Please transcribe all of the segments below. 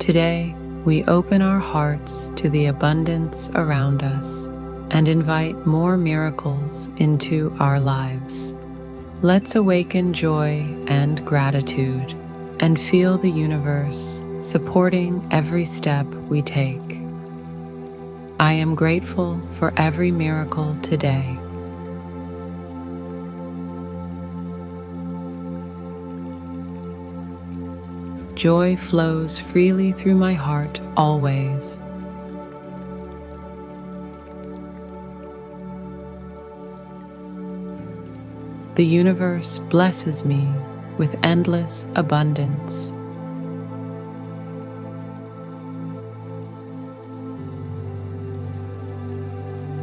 Today, we open our hearts to the abundance around us and invite more miracles into our lives. Let's awaken joy and gratitude and feel the universe supporting every step we take. I am grateful for every miracle today. Joy flows freely through my heart always. The universe blesses me with endless abundance.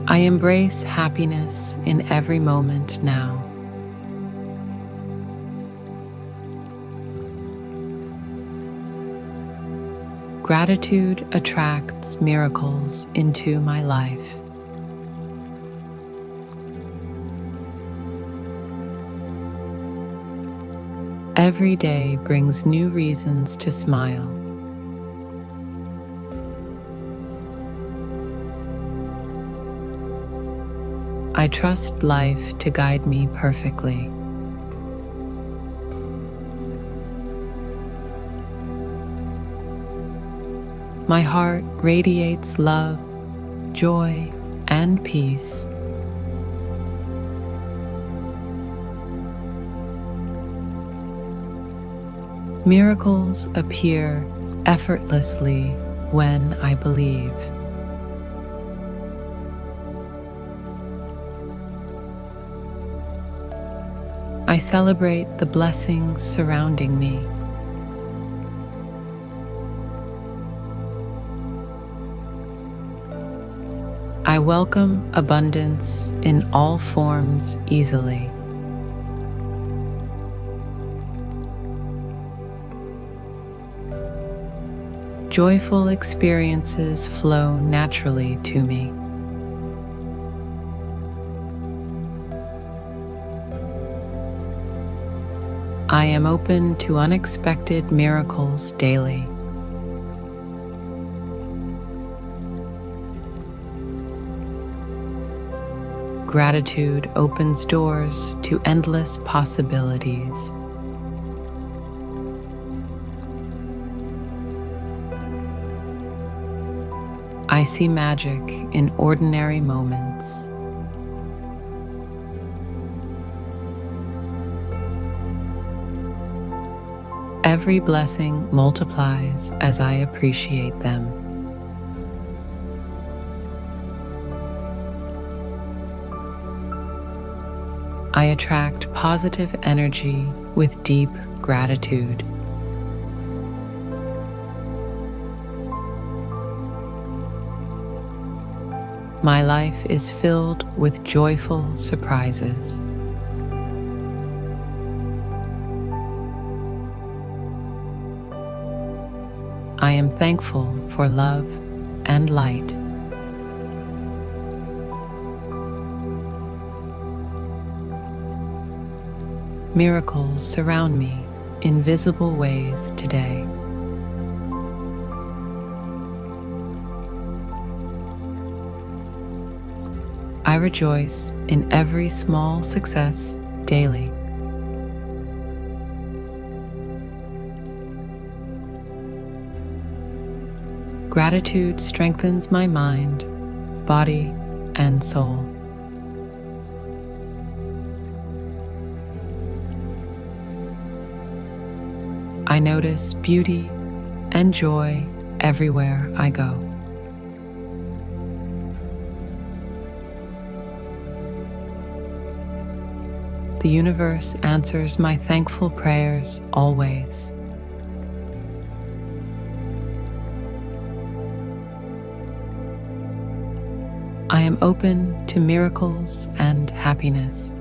I embrace happiness in every moment now. Gratitude attracts miracles into my life. Every day brings new reasons to smile. I trust life to guide me perfectly. My heart radiates love, joy, and peace. Miracles appear effortlessly when I believe. I celebrate the blessings surrounding me. I welcome abundance in all forms easily. Joyful experiences flow naturally to me. I am open to unexpected miracles daily. Gratitude opens doors to endless possibilities. I see magic in ordinary moments. Every blessing multiplies as I appreciate them. I attract positive energy with deep gratitude. My life is filled with joyful surprises. I am thankful for love and light. Miracles surround me in visible ways today. I rejoice in every small success daily. Gratitude strengthens my mind, body, and soul. I notice beauty and joy everywhere I go. The universe answers my thankful prayers always. I am open to miracles and happiness.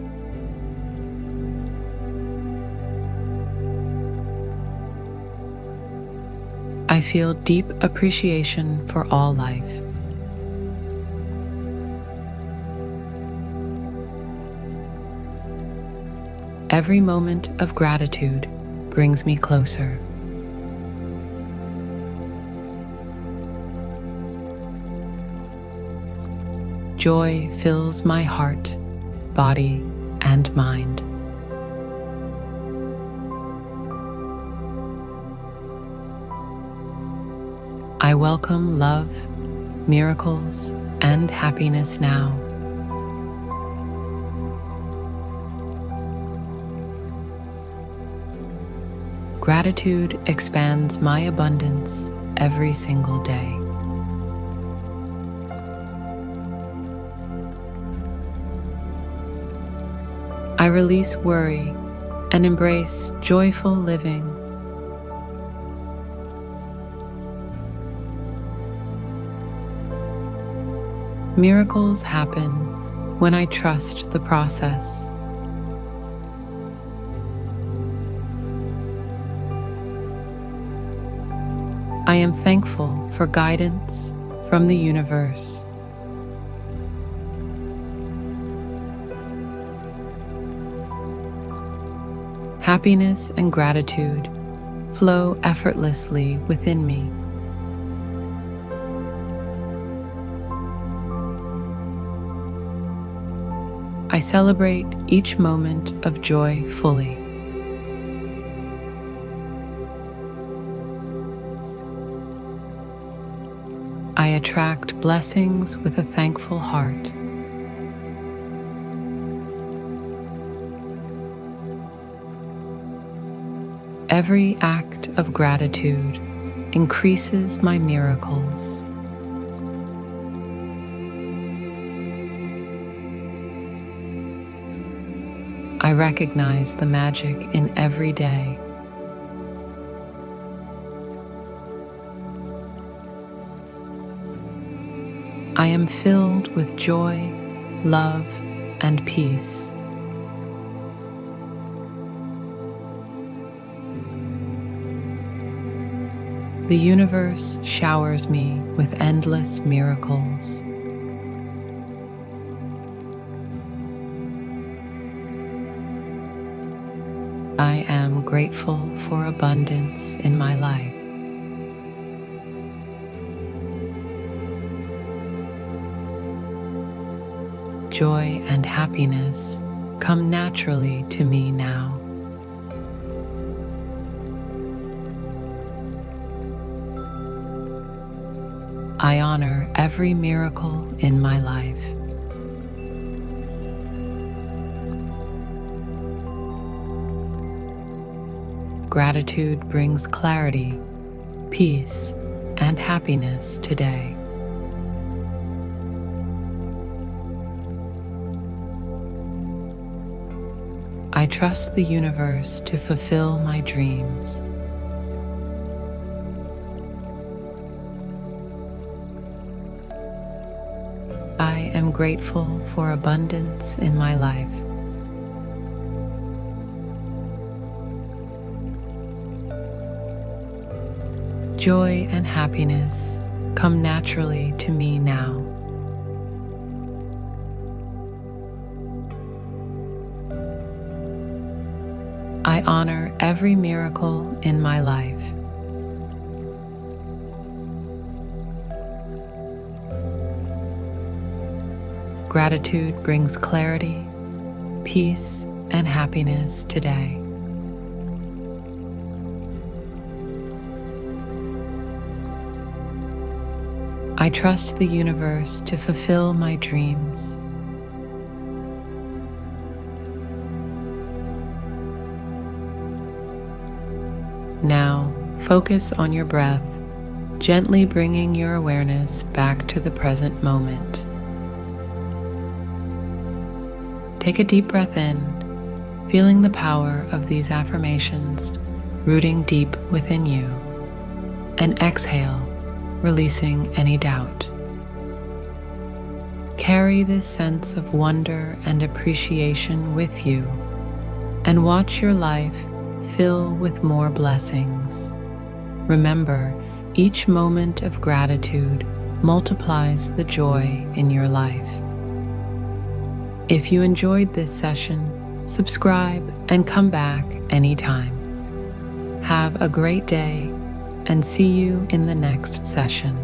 I feel deep appreciation for all life. Every moment of gratitude brings me closer. joy fills my heart, body, and mind. I welcome love, miracles, and happiness now. Gratitude expands my abundance every single day. I release worry and embrace joyful living. Miracles happen when I trust the process. I am thankful for guidance from the universe. Happiness and gratitude flow effortlessly within me. I celebrate each moment of joy fully. I attract blessings with a thankful heart. Every act of gratitude increases my miracles. I recognize the magic in every day. I am filled with joy, love, and peace. The universe showers me with endless miracles. I am grateful for abundance in my life. Joy and happiness come naturally to me now. I honor every miracle in my life. Gratitude brings clarity, peace, and happiness today. I trust the universe to fulfill my dreams. I am grateful for abundance in my life. Joy and happiness come naturally to me now. I honor every miracle in my life. Gratitude brings clarity, peace, and happiness today. I trust the universe to fulfill my dreams. Now, focus on your breath, gently bringing your awareness back to the present moment. Take a deep breath in, feeling the power of these affirmations rooting deep within you, and exhale, releasing any doubt. Carry this sense of wonder and appreciation with you, and watch your life fill with more blessings. Remember, each moment of gratitude multiplies the joy in your life. If you enjoyed this session, subscribe and come back anytime. Have a great day and see you in the next session.